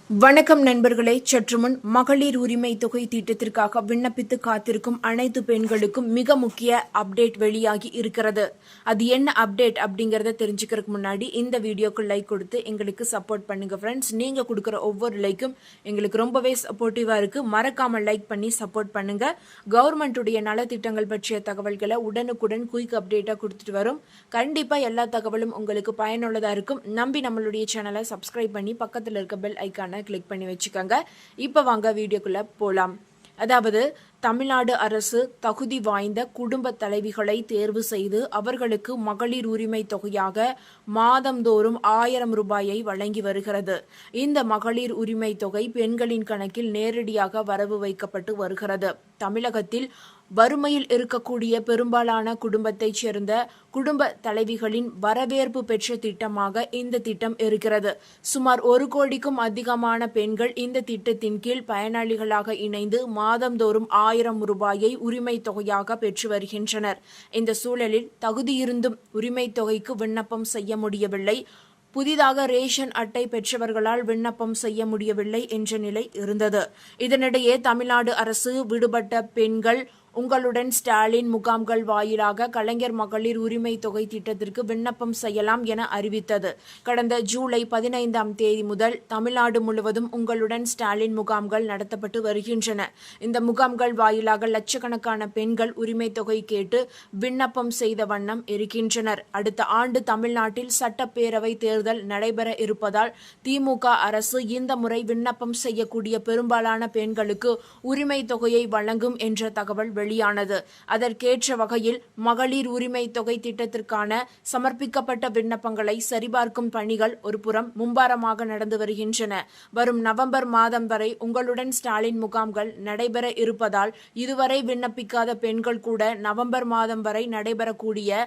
வணக்கம் நண்பர்களே. சற்றுமுன் மகளிர் உரிமை தொகை திட்டத்திற்காக விண்ணப்பித்து காத்திருக்கும் அனைத்து பெண்களுக்கும் மிக முக்கிய அப்டேட் வெளியாகி இருக்கிறது. அது என்ன அப்டேட் அப்படிங்கறத தெரிஞ்சுக்கிறதுக்கு முன்னாடி இந்த வீடியோக்கு லைக் கொடுத்து எங்களுக்கு சப்போர்ட் பண்ணுங்க ஃப்ரெண்ட்ஸ். நீங்க கொடுக்குற ஒவ்வொரு லைக்கும் எங்களுக்கு ரொம்பவே சப்போர்ட்டிவா இருக்கு. மறக்காம லைக் பண்ணி சப்போர்ட் பண்ணுங்க. கவர்மெண்ட்டுடைய நலத்திட்டங்கள் பற்றிய தகவல்களை உடனுக்குடன் குயிக் அப்டேட்டா கொடுத்துட்டு வரும். கண்டிப்பா எல்லா தகவலும் உங்களுக்கு பயனுள்ளதா இருக்கும். நம்பி நம்மளுடைய சேனலை சப்ஸ்கிரைப் பண்ணி பக்கத்தில் இருக்க பெல் ஐக்கான கிளிக் பண்ணி வச்சுக்கோங்க. இப்போ வாங்க வீடியோக்குள்ள போலாம். அதாவது தமிழ்நாடு அரசு தகுதி வாய்ந்த குடும்ப தலைவிகளை தேர்வு செய்து அவர்களுக்கு மகளிர் உரிமை தொகையாக மாதந்தோறும் 1000 ரூபாயை வழங்கி வருகிறது. இந்த மகளிர் உரிமை தொகை பெண்களின் கணக்கில் நேரடியாக வரவு வைக்கப்பட்டு வருகிறது. தமிழகத்தில் வறுமையில் இருக்கக்கூடிய பெரும்பாலான குடும்பத்தைச் சேர்ந்த குடும்ப தலைவிகளின் வரவேற்பு பெற்ற திட்டமாக இந்த திட்டம் இருக்கிறது. சுமார் 1 கோடிக்கும் அதிகமான பெண்கள் இந்த திட்டத்தின் கீழ் பயனாளிகளாக இணைந்து மாதந்தோறும் 1000 ரூபாயை உரிமை தொகையாக பெற்று வருகின்றனர். இந்த சூழலில் தகுதியிருந்தும் உரிமை தொகைக்கு விண்ணப்பம் செய்ய முடியவில்லை. புதிதாக ரேஷன் அட்டை பெற்றவர்களால் விண்ணப்பம் செய்ய முடியவில்லை என்ற நிலை இருந்தது. இதனிடையே தமிழ்நாடு அரசு விடுபட்ட பெண்கள் உங்களுடன் ஸ்டாலின் முகாம்கள் வாயிலாக கலைஞர் மகளிர் உரிமை தொகை திட்டத்திற்கு விண்ணப்பம் செய்யலாம் என அறிவித்தது. கடந்த ஜூலை 15ஆம் தேதி முதல் தமிழ்நாடு முழுவதும் உங்களுடன் ஸ்டாலின் முகாம்கள் நடத்தப்பட்டு வருகின்றன. இந்த முகாம்கள் வாயிலாக லட்சக்கணக்கான பெண்கள் உரிமை தொகை கேட்டு விண்ணப்பம் செய்த வண்ணம் இருக்கின்றனர். அடுத்த ஆண்டு தமிழ்நாட்டில் சட்டப்பேரவை தேர்தல் நடைபெற இருப்பதால் திமுக அரசு இந்த முறை விண்ணப்பம் செய்யக்கூடிய பெரும்பாலான பெண்களுக்கு உரிமை தொகையை வழங்கும் என்ற தகவல் வெளியானது. அதற்கேற்ற வகையில் மகளிர் உரிமை தொகை திட்டத்திற்கான சமர்ப்பிக்கப்பட்ட விண்ணப்பங்களை சரிபார்க்கும் பணிகள் ஒருபுறம் மும்பாரமாக நடந்து வருகின்றன. வரும் நவம்பர் மாதம் வரை உங்களுடன் ஸ்டாலின் முகாம்கள் நடைபெற இருப்பதால் இதுவரை விண்ணப்பிக்காத பெண்கள் கூட நவம்பர் மாதம் வரை நடைபெறக்கூடிய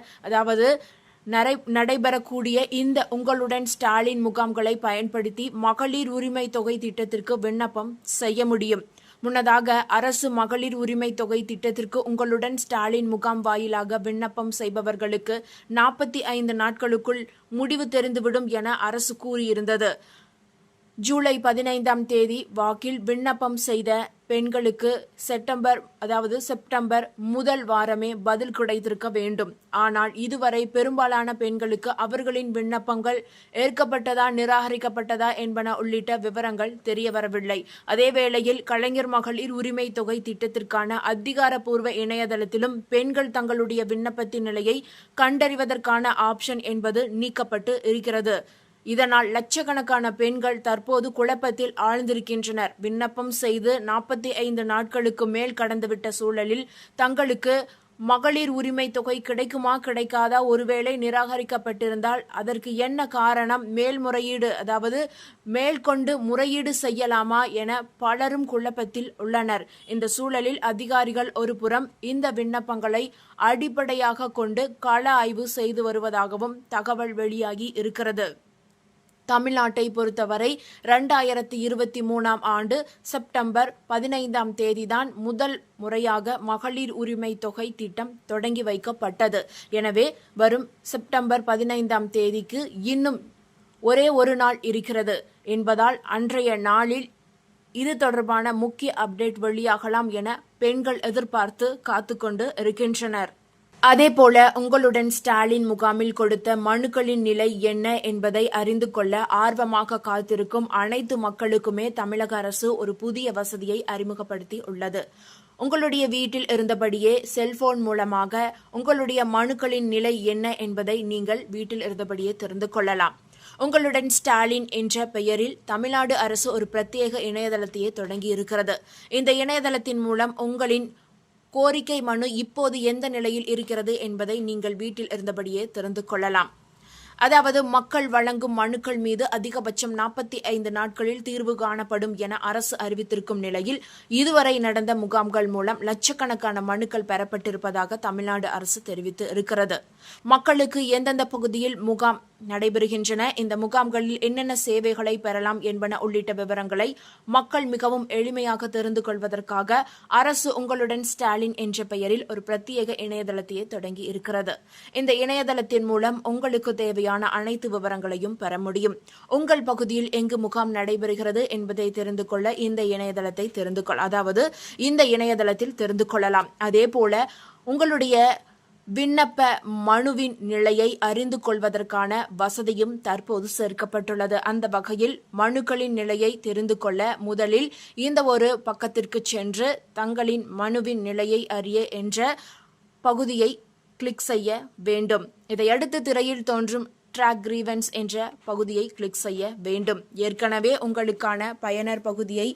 இந்த உங்களுடன் ஸ்டாலின் முகாம்களை பயன்படுத்தி மகளிர் உரிமை தொகை திட்டத்திற்கு விண்ணப்பம் செய்ய முடியும். முன்னதாக அரசு மகளிர் உரிமை தொகை திட்டத்திற்கு உங்களுடன் ஸ்டாலின் முகாம் வாயிலாக விண்ணப்பம் செய்பவர்களுக்கு 45 நாட்களுக்குள் முடிவு தெரிந்துவிடும் என அரசு கூறியிருந்தது. ஜூலை 15ஆம் தேதி வாக்கில் விண்ணப்பம் செய்த பெண்களுக்கு செப்டம்பர் முதல் வாரமே பதில் கிடைத்திருக்க வேண்டும். ஆனால் இதுவரை பெரும்பாலான பெண்களுக்கு அவர்களின் விண்ணப்பங்கள் ஏற்கப்பட்டதா நிராகரிக்கப்பட்டதா என்பன உள்ளிட்ட விவரங்கள் தெரியவரவில்லை. அதேவேளையில் கலைஞர் மகளிர் உரிமை தொகை திட்டத்திற்கான அதிகாரப்பூர்வ இணையதளத்திலும் பெண்கள் தங்களுடைய விண்ணப்பத்தின் நிலையை கண்டறிவதற்கான ஆப்ஷன் என்பது நீக்கப்பட்டு இருக்கிறது. இதனால் லட்சக்கணக்கான பெண்கள் தற்போது குழப்பத்தில் ஆழ்ந்திருக்கின்றனர். விண்ணப்பம் செய்து 45 நாட்களுக்கு மேல் கடந்துவிட்ட சூழலில் தங்களுக்கு மகளிர் உரிமை தொகை கிடைக்குமா கிடைக்காதா, ஒருவேளை நிராகரிக்கப்பட்டிருந்தால் அதற்கு என்ன காரணம், மேற்கொண்டு முறையீடு செய்யலாமா என பலரும் குழப்பத்தில் உள்ளனர். இந்த சூழலில் அதிகாரிகள் ஒருபுறம் இந்த விண்ணப்பங்களை அடிப்படையாக கொண்டு கள ஆய்வு செய்து வருவதாகவும் தகவல் வெளியாகி இருக்கிறது. தமிழ்நாட்டை பொறுத்தவரை 2023ஆம் ஆண்டு செப்டம்பர் 15ஆம் தேதிதான் முதல் முறையாக மகளிர் உரிமை தொகை திட்டம் தொடங்கி வைக்கப்பட்டது. எனவே வரும் செப்டம்பர் 15ஆம் தேதிக்கு இன்னும் ஒரே ஒரு நாள் இருக்கிறது என்பதால் அன்றைய நாளில் இது தொடர்பான முக்கிய அப்டேட் வெளியாகலாம் என பெண்கள் எதிர்பார்த்து காத்துக்கொண்டு இருக்கின்றனர். அதேபோல உங்களுடன் ஸ்டாலின் முகாமில் கொடுத்த மனுக்களின் நிலை என்ன என்பதை அறிந்து கொள்ள ஆர்வமாக காத்திருக்கும் அனைத்து மக்களுக்குமே தமிழக அரசு ஒரு புதிய வசதியை அறிமுகப்படுத்தி உள்ளது. உங்களுடைய வீட்டில் இருந்தபடியே செல்போன் மூலமாக உங்களுடைய மனுக்களின் நிலை என்ன என்பதை நீங்கள் வீட்டில் இருந்தபடியே தெரிந்து கொள்ளலாம். உங்களுடன் ஸ்டாலின் என்ற பெயரில் தமிழ்நாடு அரசு ஒரு பிரத்யேக இணையதளத்தையே தொடங்கி இருக்கிறது. இந்த இணையதளத்தின் மூலம் உங்களின் கோரிக்கை மனு இப்போது எந்த நிலையில் இருக்கிறது என்பதை நீங்கள் வீட்டில் இருந்தபடியே தெரிந்து கொள்ளலாம். அதாவது மக்கள் வழங்கும் மனுக்கள் மீது அதிகபட்சம் 45 நாட்களில் தீர்வு காணப்படும் என அரசு அறிவித்திருக்கும் நிலையில் இதுவரை நடந்த முகாம்கள் மூலம் லட்சக்கணக்கான மனுக்கள் பெறப்பட்டிருப்பதாக தமிழ்நாடு அரசு தெரிவித்து இருக்கிறது. மக்களுக்கு எந்தெந்த பகுதியில் முகாம் நடைபெறுகின்றன, இந்த முகாம்களில் என்னென்ன சேவைகளை பெறலாம் என்பன உள்ளிட்ட விவரங்களை மக்கள் மிகவும் எளிமையாக தெரிந்து கொள்வதற்காக அரசு உங்களுடன் ஸ்டாலின் என்ற பெயரில் ஒரு பிரத்யேக இணையதளத்தையே தொடங்கி இருக்கிறது. இந்த இணையதளத்தின் மூலம் உங்களுக்கு தேவையான அனைத்து விவரங்களையும் பெற முடியும். உங்கள் பகுதியில் எங்கு முகாம் நடைபெறுகிறது என்பதை தெரிந்து கொள்ள இந்த இணையதளத்தை இந்த இணையதளத்தில் தெரிந்து கொள்ளலாம். அதேபோல உங்களுடைய விண்ணப்ப மனுவின் நிலையை அறிந்து கொள்வதற்கான வசதியும் தற்போது சேர்க்கப்பட்டுள்ளது. அந்த வகையில் மனுக்களின் நிலையை தெரிந்து கொள்ள முதலில் இந்த ஒரு பக்கத்திற்கு சென்று தங்களின் மனுவின் நிலையை அறிய என்ற பகுதியை கிளிக் செய்ய வேண்டும். இதையடுத்து திரையில் தோன்றும் ட்ராக் கிரீவன்ஸ் என்ற பகுதியை கிளிக் செய்ய வேண்டும். ஏற்கனவே உங்களுக்கான பயனர் பகுதியை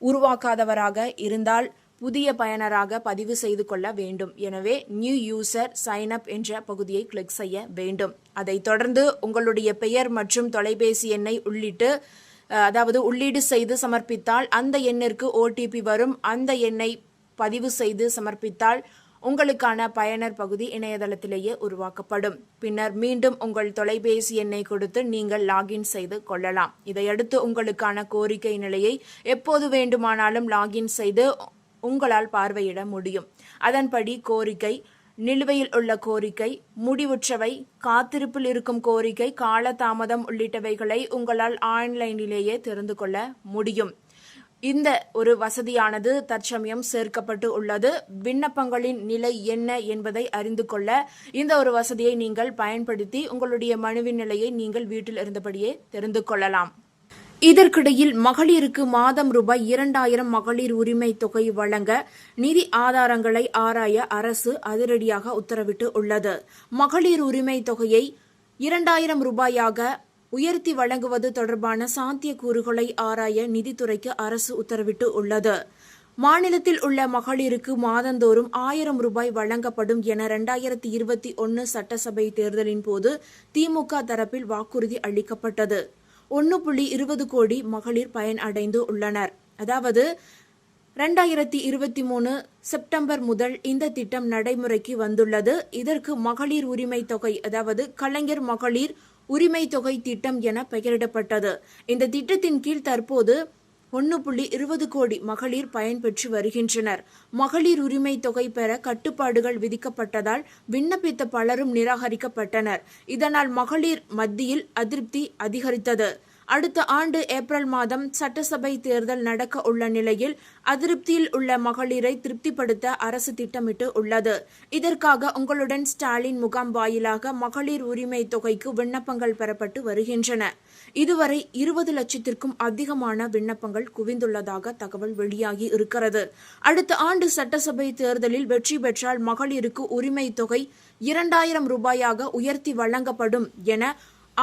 உருவாக்காதவராக இருந்தால் புதிய பயனராக பதிவு செய்து கொள்ள வேண்டும். எனவே நியூ யூசர் சைன் அப் என்ற பகுதியை கிளிக் செய்ய வேண்டும். அதைத் தொடர்ந்து உங்களுடைய பெயர் மற்றும் தொலைபேசி எண்ணை உள்ளீடு செய்து சமர்ப்பித்தால் அந்த எண்ணிற்கு OTP வரும். அந்த எண்ணை பதிவு செய்து சமர்ப்பித்தால் உங்களுக்கான பயனர் பகுதி இணையதளத்திலேயே உருவாக்கப்படும். பின்னர் மீண்டும் உங்கள் தொலைபேசி எண்ணை கொடுத்து நீங்கள் லாகின் செய்து கொள்ளலாம். இதையடுத்து உங்களுக்கான கோரிக்கை நிலையை எப்போது வேண்டுமானாலும் லாகின் செய்து உங்களால் பார்வையிட முடியும். அதன்படி கோரிக்கை, நிலுவையில் உள்ள கோரிக்கை, முடிவுற்றவை, காத்திருப்பில் இருக்கும் கோரிக்கை, காலதாமதம் உள்ளிட்டவைகளை உங்களால் ஆன்லைனிலேயே தெரிந்து கொள்ள முடியும். இந்த ஒரு வசதியானது தற்சமயம் சேர்க்கப்பட்டு உள்ளது. விண்ணப்பங்களின் நிலை என்ன என்பதை அறிந்து கொள்ள இந்த ஒரு வசதியை நீங்கள் பயன்படுத்தி உங்களுடைய மனுவின் நிலையை நீங்கள் வீட்டில் இருந்தபடியே தெரிந்து கொள்ளலாம். இதற்கிடையில் மகளிருக்கு மாதம் ரூபாய் 2000 மகளிர் உரிமை தொகை வழங்க நிதி ஆதாரங்களை ஆராய அரசு அதிரடியாக உத்தரவிட்டு உள்ளது. மகளிர் உரிமை தொகையை 2000 ரூபாயாக உயர்த்தி வழங்குவது தொடர்பான சாத்தியக்கூறுகளை ஆராய நிதித்துறைக்கு அரசு உத்தரவிட்டு உள்ளது. மாநிலத்தில் உள்ள மகளிருக்கு மாதந்தோறும் 1000 ரூபாய் வழங்கப்படும் என 2021 சட்டசபை தேர்தலின் போது திமுக தரப்பில் வாக்குறுதி அளிக்கப்பட்டது. 1.20 கோடி மகளிர் பயன் அடைந்து உள்ளனர். அதாவது 2023 செப்டம்பர் முதல் இந்த திட்டம் நடைமுறைக்கு வந்துள்ளது. இதற்கு மகளிர் உரிமை தொகை, கலைஞர் மகளிர் உரிமை தொகை திட்டம் என பெயரிடப்பட்டது. இந்த திட்டத்தின் கீழ் தற்போது 1.20 கோடி மகளிர் பயன்பெற்று வருகின்றனர். மகளிர் உரிமை தொகை பெற கட்டுப்பாடுகள் விதிக்கப்பட்டதால் விண்ணப்பித்த பலரும் நிராகரிக்கப்பட்டனர். இதனால் மகளிர் மத்தியில் அதிருப்தி அதிகரித்தது. அடுத்த ஆண்டு ஏப்ரல் மாதம் சட்டசபை தேர்தல் நடக்க உள்ள நிலையில் அதிருப்தியில் உள்ள மகளிரை திருப்திப்படுத்த அரசு திட்டமிட்டு உள்ளது. இதற்காக உங்களுடன் ஸ்டாலின் முகாம் வாயிலாக மகளிர் உரிமை தொகைக்கு விண்ணப்பங்கள் பெறப்பட்டு வருகின்றன. இதுவரை 20 லட்சத்திற்கும் அதிகமான விண்ணப்பங்கள் குவிந்துள்ளதாக தகவல் வெளியாகி இருக்கிறது. அடுத்த ஆண்டு சட்டசபை தேர்தலில் வெற்றி பெற்றால் மகளிருக்கு உரிமை தொகை 2000 ரூபாயாக உயர்த்தி வழங்கப்படும் என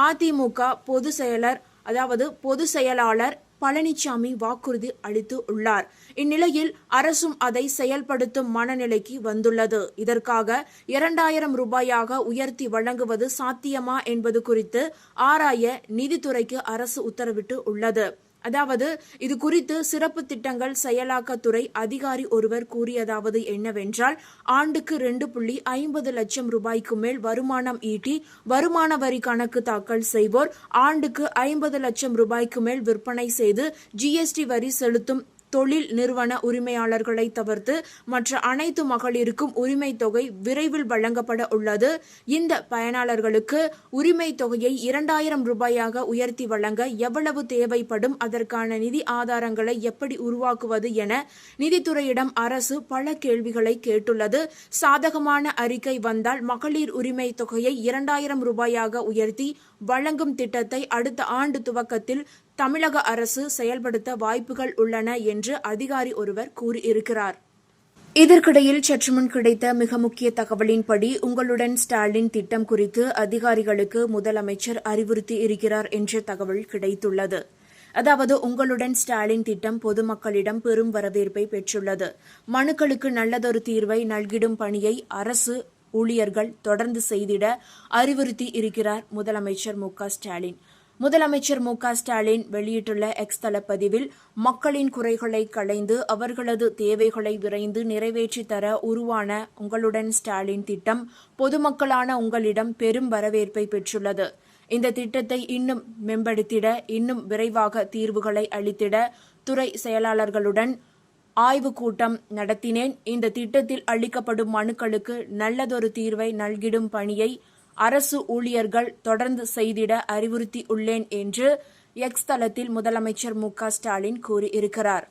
அதிமுக பொதுச் செயலாளர் பழனிசாமி வாக்குறுதி அளித்து உள்ளார். இந்நிலையில் அரசும் அதை செயல்படுத்தும் மனநிலைக்கு வந்துள்ளது. இதற்காக 2000 ரூபாயாக உயர்த்தி வழங்குவது சாத்தியமா என்பது குறித்து ஆராய நிதித்துறைக்கு அரசு உத்தரவிட்டு உள்ளது. இது குறித்து சிறப்பு திட்டங்கள் செயலாக்கத்துறை அதிகாரி ஒருவர் கூறியதாவது என்னவென்றால், ஆண்டுக்கு 2.50 லட்சம் ரூபாய்க்கு மேல் வருமானம் ஈட்டி வருமான வரி கணக்கு தாக்கல் செய்வோர், ஆண்டுக்கு 50 லட்சம் ரூபாய்க்கு மேல் விற்பனை செய்து GST வரி செலுத்தும் தொழில் நிறுவன உரிமையாளர்களை தவிர்த்து மற்ற அனைத்து மகளிருக்கும் உரிமை தொகை விரைவில் வழங்கப்பட உள்ளது. இந்த பயனாளர்களுக்கு உரிமை தொகையை 2000 ரூபாயாக உயர்த்தி வழங்க எவ்வளவு தேவைப்படும், அதற்கான நிதி ஆதாரங்களை எப்படி உருவாக்குவது என நிதித்துறையிடம் அரசு பல கேள்விகளை கேட்டுள்ளது. சாதகமான அறிக்கை வந்தால் மகளிர் உரிமை தொகையை 2000 ரூபாயாக உயர்த்தி வழங்கும் திட்டத்தை அடுத்த ஆண்டு துவக்கத்தில் தமிழக அரசு செயல்படுத்த வாய்ப்புகள் உள்ளன என்று அதிகாரி ஒருவர் கூறியிருக்கிறார். இதற்கிடையில் சற்றுமுன் கிடைத்த மிக முக்கிய தகவலின்படி உங்களுடன் ஸ்டாலின் திட்டம் குறித்து அதிகாரிகளுக்கு முதலமைச்சர் அறிவுறுத்தி இருக்கிறார் என்ற தகவல் கிடைத்துள்ளது. உங்களுடன் ஸ்டாலின் திட்டம் பொதுமக்களிடம் பெரும் வரவேற்பை பெற்றுள்ளது. மனுக்களுக்கு நல்லதொரு தீர்வை நல்கிடும் பணியை அரசு ஊழியர்கள் தொடர்ந்து செய்திட அறிவுறுத்தி இருக்கிறார் முதலமைச்சர் மு.க. ஸ்டாலின். முதலமைச்சர் மு.க. ஸ்டாலின் வெளியிட்டுள்ள எக்ஸ் தளப்பதிவில், மக்களின் குறைகளை களைந்து அவர்களது தேவைகளை விரைந்து நிறைவேற்றித் தர உருவான உங்களுடன் ஸ்டாலின் திட்டம் பொதுமக்களான உங்களிடம் பெரும் வரவேற்பை பெற்றுள்ளது. இந்த திட்டத்தை இன்னும் மேம்படுத்திட, இன்னும் விரைவாக தீர்வுகளை அளித்திட துறை செயலாளர்களுடன் ஆய்வுக் கூட்டம் நடத்தினேன். இந்த திட்டத்தில் அளிக்கப்படும் மனுக்களுக்கு நல்லதொரு தீர்வை நல்கிடும் பணியை அரசு ஊழியர்கள் தொடர்ந்து செய்திட அறிவுறுத்தியுள்ளேன் என்று எக்ஸ் தளத்தில் முதலமைச்சர் மு.க. ஸ்டாலின் கூறியிருக்கிறார்.